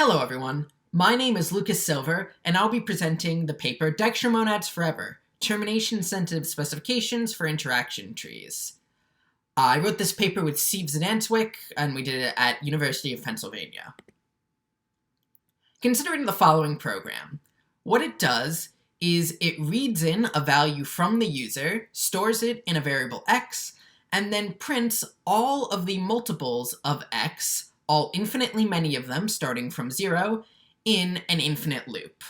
Hello everyone, my name is Lucas Silver, and I'll be presenting the paper Dijkstra Monads Forever, Termination-Sensitive Specifications for Interaction Trees. I wrote this paper with Zdancewic, and we did it at University of Pennsylvania. Considering the following program, what it does is it reads in a value from the user, stores it in a variable x, and then prints all of the multiples of x, all infinitely many of them starting from 0, in an infinite loop.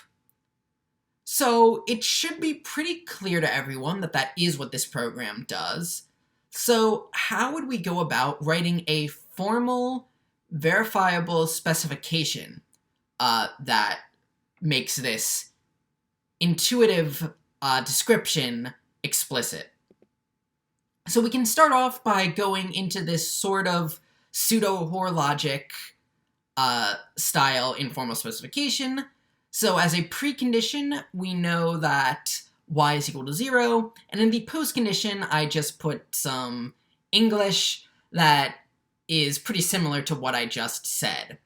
So it should be pretty clear to everyone that that is what this program does. So how would we go about writing a formal, verifiable specification that makes this intuitive description explicit? So we can start off by going into this sort of pseudo-Hoare logic style informal specification. So as a precondition, we know that y is equal to 0, and in the postcondition, I just put some English that is pretty similar to what I just said.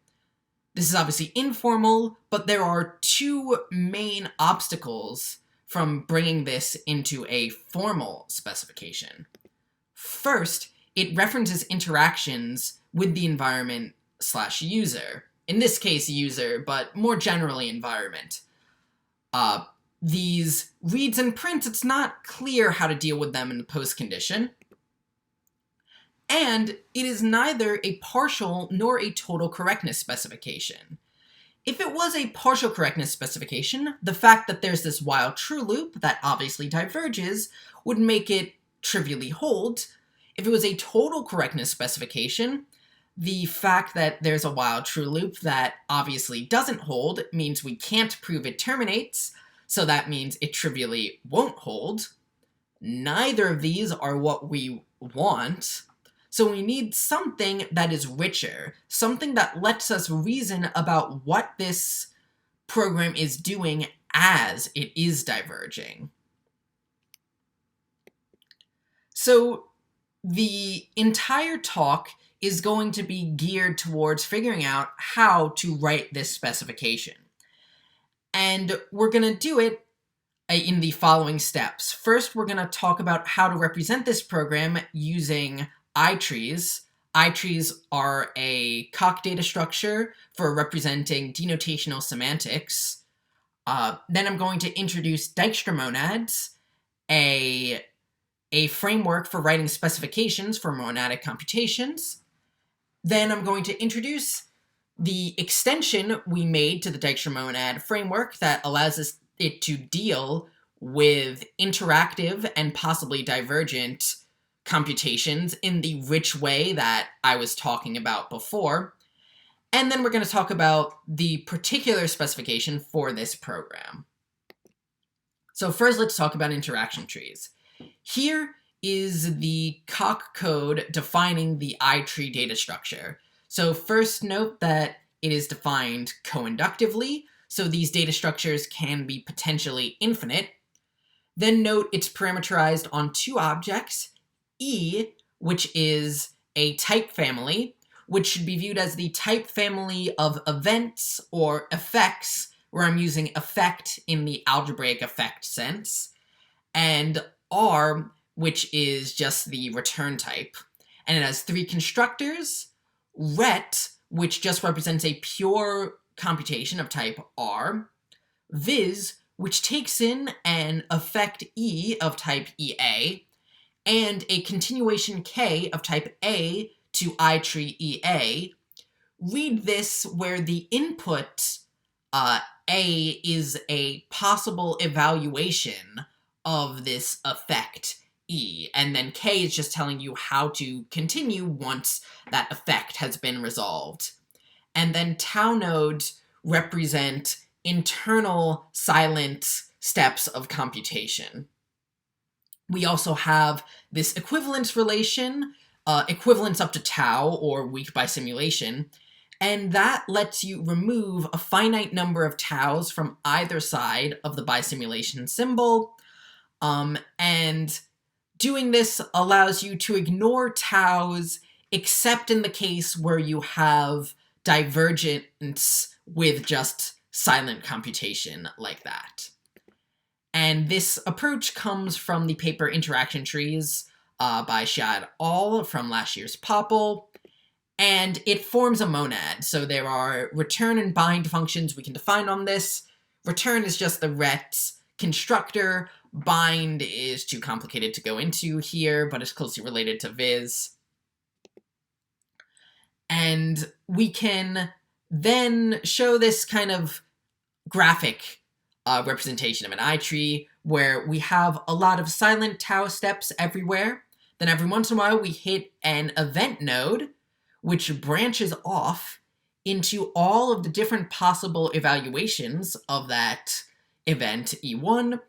This is obviously informal, but there are two main obstacles from bringing this into a formal specification. First, it references interactions with the environment / user. In this case, user, but more generally environment. These reads and prints, it's not clear how to deal with them in the postcondition. And it is neither a partial nor a total correctness specification. If it was a partial correctness specification, the fact that there's this while true loop that obviously diverges would make it trivially hold. If it was a total correctness specification, the fact that there's a while true loop that obviously doesn't hold means we can't prove it terminates, so that means it trivially won't hold. Neither of these are what we want, so we need something that is richer, something that lets us reason about what this program is doing as it is diverging. So the entire talk is going to be geared towards figuring out how to write this specification. And we're going to do it in the following steps. First, we're going to talk about how to represent this program using I-trees. I-trees are a Coq data structure for representing denotational semantics. Then I'm going to introduce Dijkstra Monads, a framework for writing specifications for monadic computations. Then I'm going to introduce the extension we made to the Dijkstra Monad framework that allows it to deal with interactive and possibly divergent computations in the rich way that I was talking about before. And then we're going to talk about the particular specification for this program. So first, let's talk about interaction trees. Here is the Coq code defining the I-tree data structure. So first note that it is defined co-inductively, so these data structures can be potentially infinite. Then note it's parameterized on two objects, E, which is a type family, which should be viewed as the type family of events or effects, where I'm using effect in the algebraic effect sense, and R, which is just the return type. And it has three constructors, ret, which just represents a pure computation of type R, viz, which takes in an effect E of type EA, and a continuation K of type A to I-tree EA. Read this where the input A is a possible evaluation of this effect E, and then K is just telling you how to continue once that effect has been resolved. And then tau nodes represent internal silent steps of computation. We also have this equivalence relation, equivalence up to tau, or weak by simulation, and that lets you remove a finite number of taus from either side of the bisimulation symbol, and doing this allows you to ignore taus except in the case where you have divergence with just silent computation like that. And this approach comes from the paper Interaction Trees by Shad All from last year's POPL, and it forms a monad. So there are return and bind functions we can define on this. Return is just the ret constructor. Bind is too complicated to go into here, but it's closely related to viz. And we can then show this kind of graphic representation of an I tree where we have a lot of silent tau steps everywhere. Then every once in a while we hit an event node, which branches off into all of the different possible evaluations of that event E1,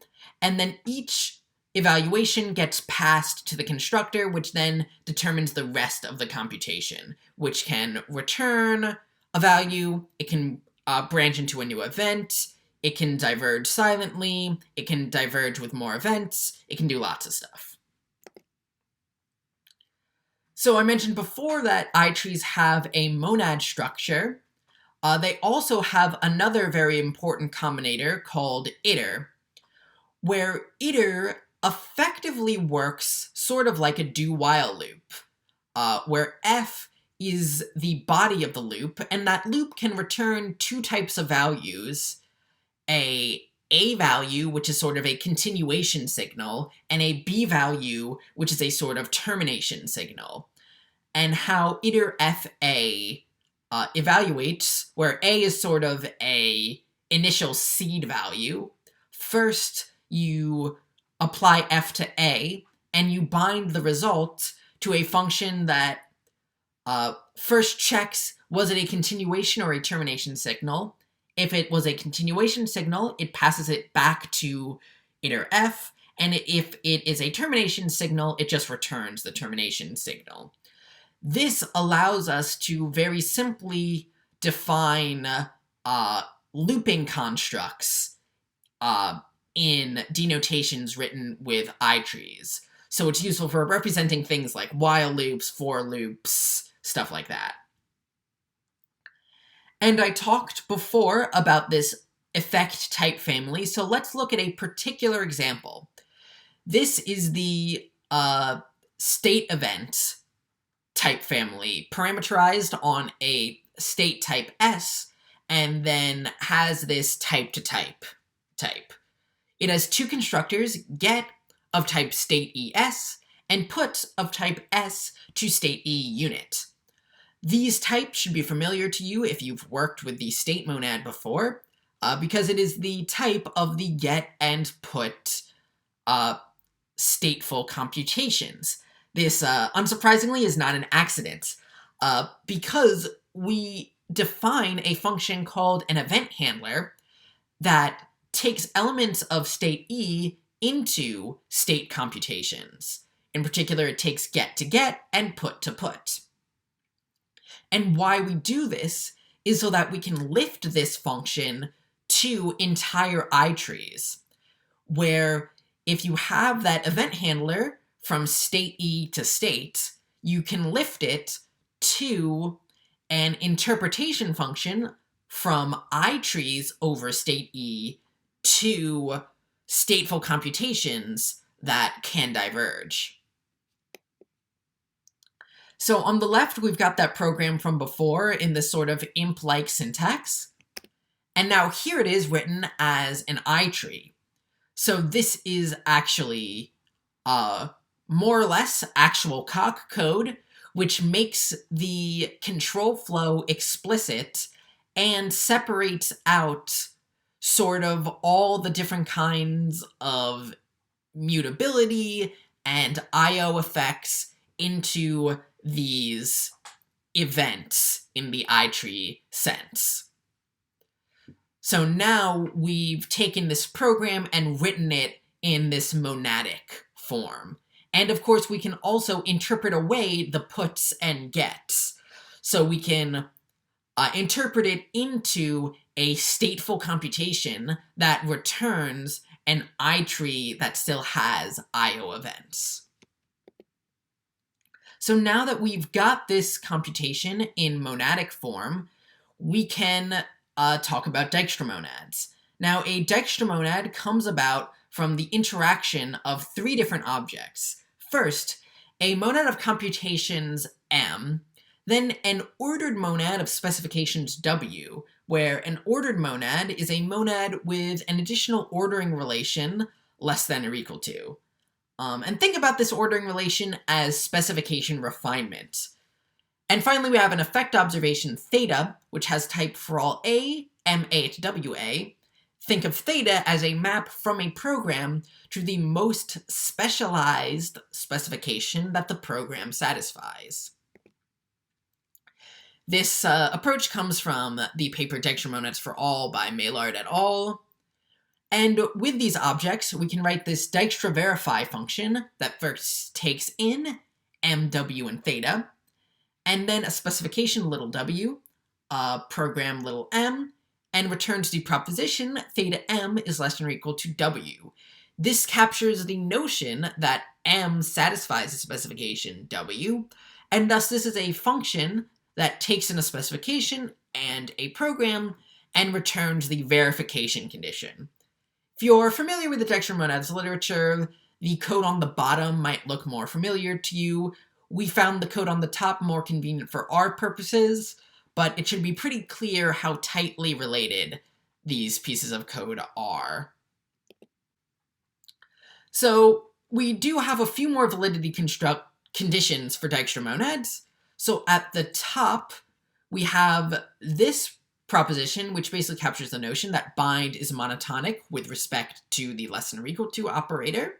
and then each evaluation gets passed to the constructor, which then determines the rest of the computation, which can return a value, it can branch into a new event, it can diverge silently, it can diverge with more events, it can do lots of stuff. So I mentioned before that I-trees have a monad structure. They also have another very important combinator called iter, where iter effectively works sort of like a do-while loop, where f is the body of the loop, and that loop can return two types of values, a value, which is sort of a continuation signal, and a b value, which is a sort of termination signal. And how iter fa evaluates, where a is sort of a initial seed value. First, you apply f to a, and you bind the result to a function that first checks, was it a continuation or a termination signal? If it was a continuation signal, it passes it back to iter f, and if it is a termination signal, it just returns the termination signal. This allows us to very simply define looping constructs in denotations written with I-trees. So it's useful for representing things like while loops, for loops, stuff like that. And I talked before about this effect type family, so let's look at a particular example. This is the state event type family, parameterized on a state type S, and then has this type to type. It has two constructors, get of type state ES, and put of type S to state E unit. These types should be familiar to you if you've worked with the state monad before, because it is the type of the get and put stateful computations. This, unsurprisingly, is not an accident, because we define a function called an event handler that takes elements of state E into state computations. In particular, it takes get to get and put to put. And why we do this is so that we can lift this function to entire I-trees, where if you have that event handler from state E to state, you can lift it to an interpretation function from I-trees over state E to stateful computations that can diverge. So on the left, we've got that program from before in this sort of imp-like syntax. And now here it is written as an I-tree. So this is actually more or less actual Coq code, which makes the control flow explicit and separates out sort of all the different kinds of mutability and I/O effects into these events in the I-tree sense. So now we've taken this program and written it in this monadic form. And of course, we can also interpret away the puts and gets. So we can interpret it into a stateful computation that returns an I-tree that still has I/O events. So now that we've got this computation in monadic form, we can talk about Dijkstra monads. Now, a Dijkstra monad comes about from the interaction of three different objects. First, a monad of computations M, then an ordered monad of specifications W, where an ordered monad is a monad with an additional ordering relation less than or equal to. And think about this ordering relation as specification refinement. And finally, we have an effect observation theta, which has type for all A, MA to WA. Think of theta as a map from a program to the most specialized specification that the program satisfies. This approach comes from the paper Dijkstra Monads for All by Maillard et al. And with these objects, we can write this Dijkstra verify function that first takes in MW and theta, and then a specification little w, a program little m, and returns the proposition theta m is less than or equal to w. This captures the notion that m satisfies the specification w, and thus this is a function that takes in a specification and a program and returns the verification condition. If you're familiar with the Dijkstra Monads literature, the code on the bottom might look more familiar to you. We found the code on the top more convenient for our purposes, but it should be pretty clear how tightly related these pieces of code are. So we do have a few more validity conditions for Dijkstra monads. So at the top, we have this proposition, which basically captures the notion that bind is monotonic with respect to the less than or equal to operator.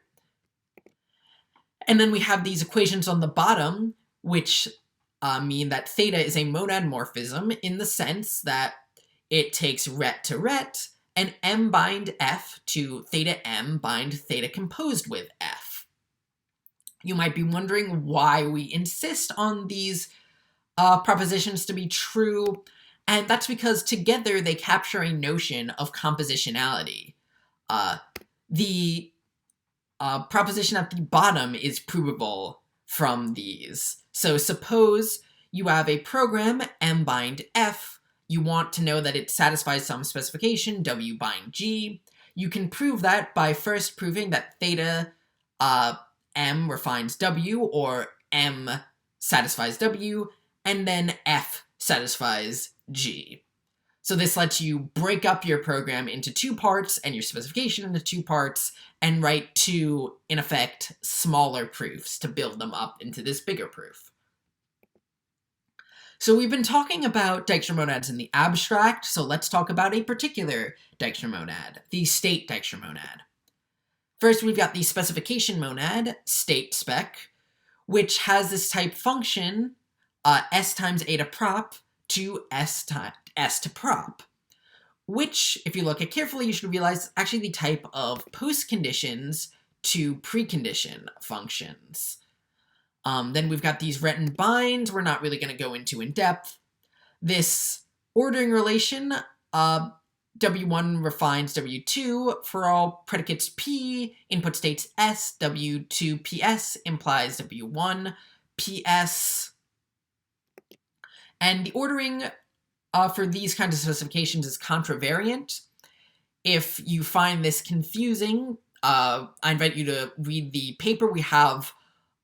And then we have these equations on the bottom, which mean that theta is a monad morphism in the sense that it takes ret to ret, and m bind f to theta m bind theta composed with f. You might be wondering why we insist on these propositions to be true, and that's because together they capture a notion of compositionality. The proposition at the bottom is provable from these. So suppose you have a program m bind f, you want to know that it satisfies some specification w bind g. You can prove that by first proving that theta m refines w, or m satisfies w, and then f satisfies g. So this lets you break up your program into two parts and your specification into two parts and write two, in effect, smaller proofs to build them up into this bigger proof. So we've been talking about Dijkstra monads in the abstract, so let's talk about a particular Dijkstra monad, the state Dijkstra monad. First, we've got the specification monad, state spec, which has this type function, s times a to prop to s to prop, which, if you look at carefully, you should realize is actually the type of postconditions to precondition functions. Then we've got these ret and binds we're not really going to go into in depth. This ordering relation, W1 refines W2 for all predicates P, input states S, W2 PS implies W1 PS. And the ordering for these kinds of specifications is contravariant. If you find this confusing, I invite you to read the paper. We have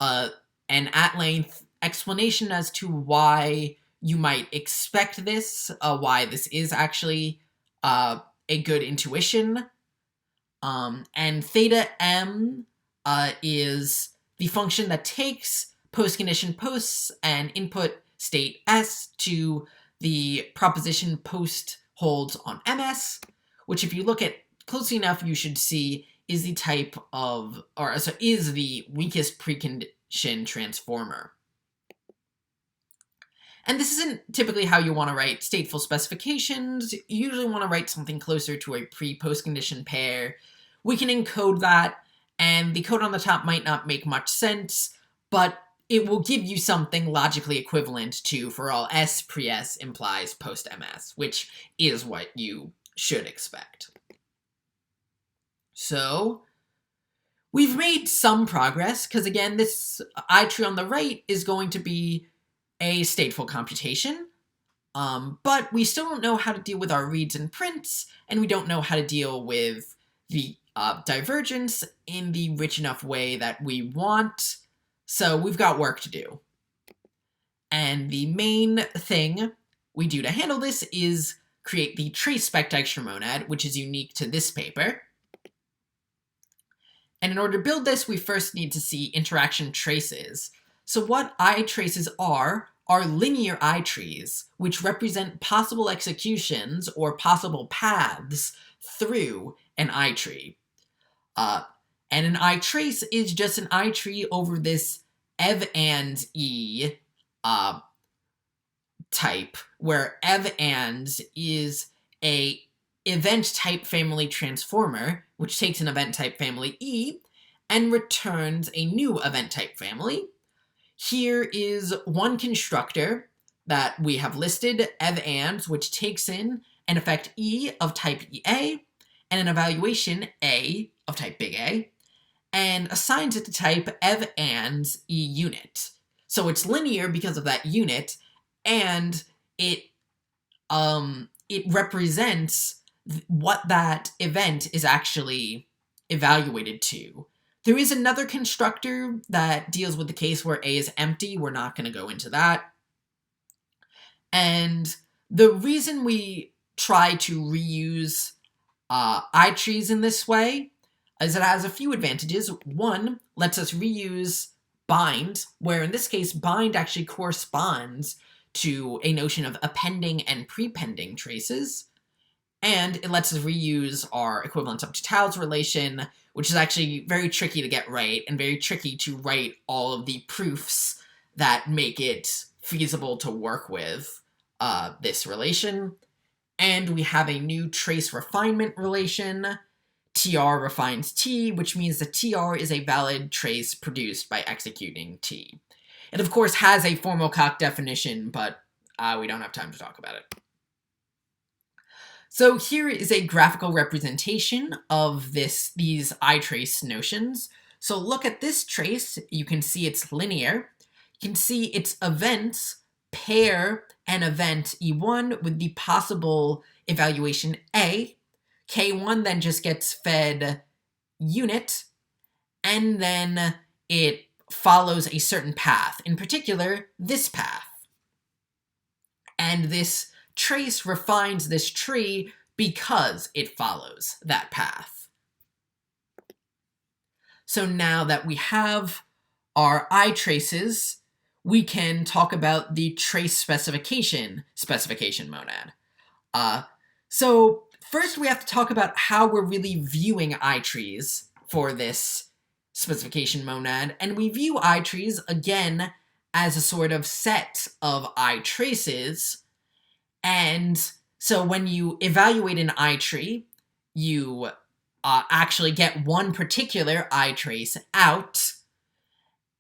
an at-length explanation as to why you might expect this, why this is actually a good intuition. And theta m is the function that takes postcondition posts and input state s to the proposition post holds on ms, which if you look at closely enough, you should see is the type of, or so is the weakest precondition transformer. And this isn't typically how you want to write stateful specifications. You usually want to write something closer to a pre-postcondition pair. We can encode that, and the code on the top might not make much sense, but it will give you something logically equivalent to for all s pre-s implies post-ms, which is what you should expect. So we've made some progress, because again, this I tree on the right is going to be a stateful computation. But we still don't know how to deal with our reads and prints, and we don't know how to deal with the divergence in the rich enough way that we want, so we've got work to do. And the main thing we do to handle this is create the trace spec Dijkstra monad, which is unique to this paper. And in order to build this, we first need to see interaction traces. So what I-traces are linear I-trees, which represent possible executions or possible paths through an I-tree. And an I-trace is just an I-tree over this ev and e type, where ev and is a event type family transformer, which takes an event type family E and returns a new event type family. Here is one constructor that we have listed, ev and, which takes in an effect E of type EA and an evaluation A of type big A, and assigns it to type ev and E unit. So it's linear because of that unit, and it represents what that event is actually evaluated to. There is another constructor that deals with the case where A is empty. We're not going to go into that. And the reason we try to reuse I-trees in this way is it has a few advantages. One, lets us reuse bind, where in this case, bind actually corresponds to a notion of appending and prepending traces. And it lets us reuse our equivalence up to tals relation, which is actually very tricky to get right, and very tricky to write all of the proofs that make it feasible to work with this relation. And we have a new trace refinement relation. TR refines T, which means that TR is a valid trace produced by executing T. It, of course, has a formal calc definition, but we don't have time to talk about it. So here is a graphical representation of these I-trace notions. So look at this trace. You can see it's linear. You can see its events pair an event E1 with the possible evaluation A. K1 then just gets fed unit, and then it follows a certain path, in particular, this path. And this trace refines this tree because it follows that path. So now that we have our I-traces, we can talk about the trace specification monad. So first we have to talk about how we're really viewing I-trees for this specification monad, and we view I-trees, again, as a sort of set of I-traces. And so when you evaluate an I-tree, you actually get one particular I-trace out,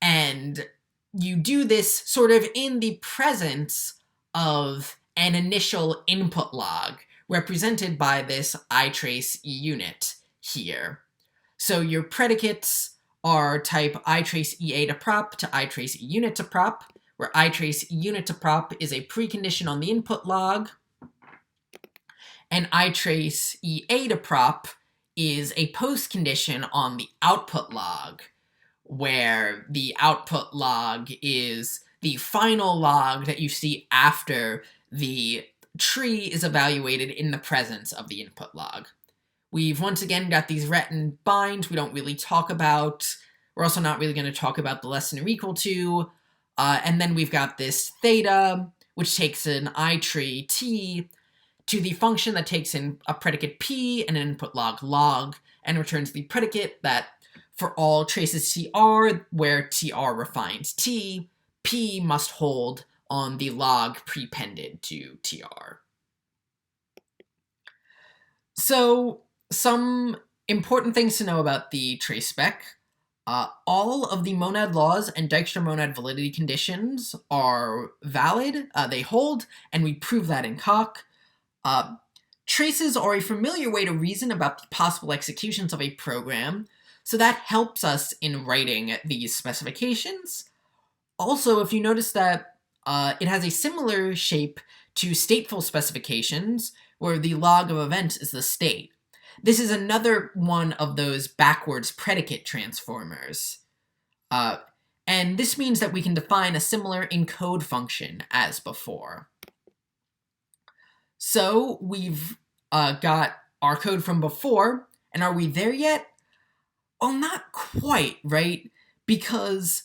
and you do this sort of in the presence of an initial input log, represented by this I-trace E unit here. So your predicates are type I-trace EA to prop to I-trace E unit to prop, where I-trace E unit to prop is a precondition on the input log, and I-trace EA to prop is a postcondition on the output log, where the output log is the final log that you see after the tree is evaluated in the presence of the input log. We've once again got these ret and bind we don't really talk about. We're also not really going to talk about the less than or equal to. And then we've got this theta, which takes an I-tree T to the function that takes in a predicate P and an input log, and returns the predicate that for all traces TR, where TR refines T, P must hold on the log prepended to TR. So, some important things to know about the trace spec. All of the monad laws and Dijkstra monad validity conditions are valid, they hold, and we prove that in calc. Traces are a familiar way to reason about the possible executions of a program, so that helps us in writing these specifications. Also, if you notice that it has a similar shape to stateful specifications, where the log of events is the state. This is another one of those backwards predicate transformers. And this means that we can define a similar encode function as before. So we've got our code from before, and are we there yet? Well, not quite, right? Because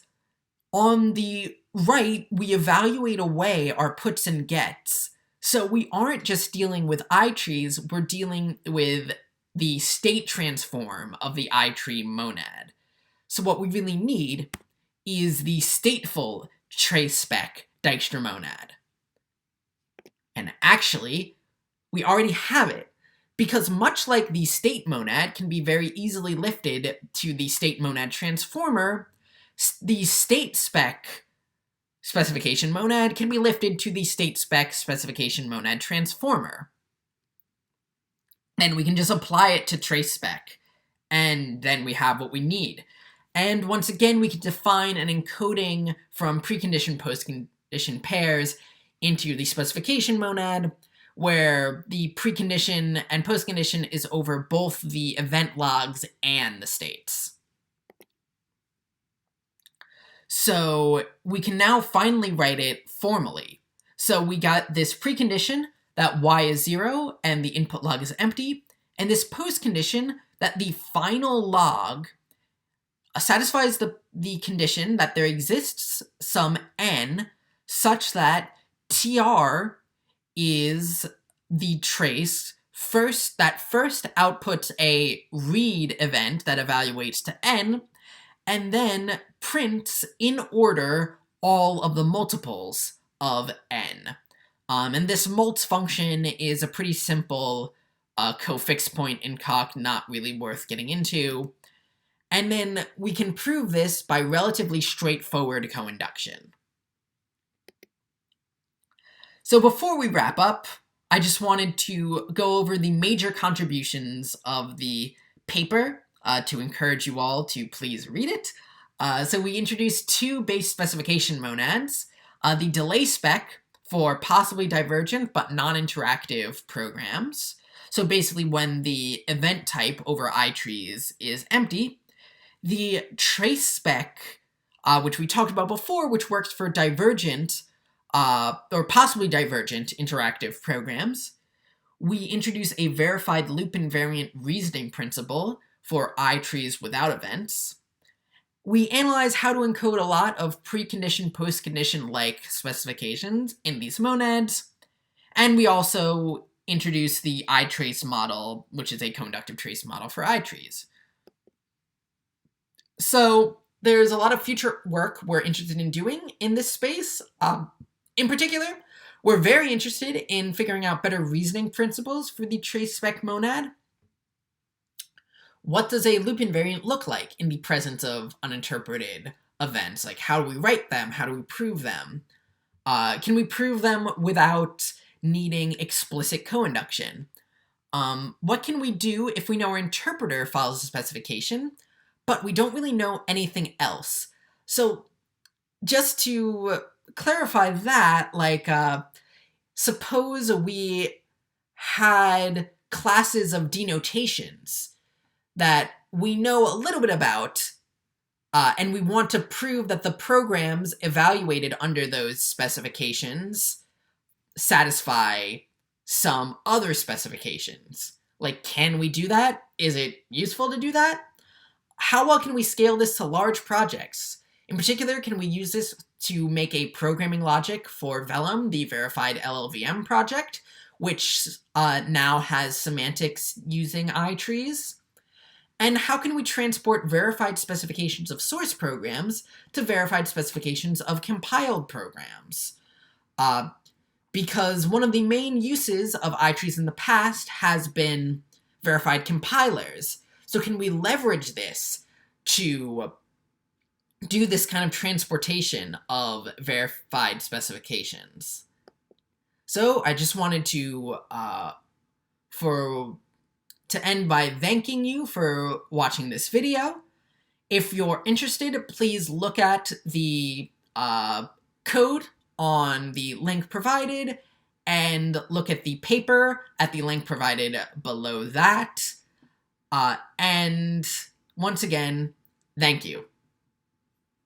on the right, we evaluate away our puts and gets. So we aren't just dealing with iTrees, we're dealing with the state transform of the iTree monad. So what we really need is the stateful trace spec Dijkstra monad. And actually, we already have it, because much like the state monad can be very easily lifted to the state monad transformer, the state spec specification monad can be lifted to the state spec specification monad transformer. Then we can just apply it to trace spec, and then we have what we need. And once again, we can define an encoding from precondition postcondition pairs into the specification monad, where the precondition and postcondition is over both the event logs and the states. So we can now finally write it formally. So we got this precondition that y is 0 and the input log is empty, and this postcondition that the final log satisfies the condition that there exists some n such that tr is the trace that first outputs a read event that evaluates to n, and then prints in order all of the multiples of n. And this mults function is a pretty simple co-fix point in Coq, not really worth getting into. And then we can prove this by relatively straightforward co-induction. So before we wrap up, I just wanted to go over the major contributions of the paper to encourage you all to please read it. So we introduced two base specification monads, the delay spec for possibly divergent but non-interactive programs. So basically when the event type over iTrees is empty, the trace spec, which we talked about before, which works for divergent or possibly divergent interactive programs. We introduce a verified loop invariant reasoning principle for iTrees without events. We analyze how to encode a lot of precondition, postcondition-like specifications in these monads. And we also introduce the iTrace model, which is a co-inductive trace model for iTrees. So there's a lot of future work we're interested in doing in this space. In particular, we're very interested in figuring out better reasoning principles for the trace spec monad. What does a loop invariant look like in the presence of uninterpreted events? Like, how do we write them? How do we prove them? Can we prove them without needing explicit co-induction? What can we do if we know our interpreter follows the specification, but we don't really know anything else? So just to clarify that, like, suppose we had classes of denotations that we know a little bit about, and we want to prove that the programs evaluated under those specifications satisfy some other specifications. Like, can we do that? Is it useful to do that? How well can we scale this to large projects? In particular, can we use this to make a programming logic for Vellum, the verified LLVM project, which now has semantics using iTrees? And how can we transport verified specifications of source programs to verified specifications of compiled programs? Because one of the main uses of iTrees in the past has been verified compilers. So can we leverage this to do this kind of transportation of verified specifications? So I just wanted to end by thanking you for watching this video. If you're interested, please look at the code on the link provided, and look at the paper at the link provided below that. And once again, thank you.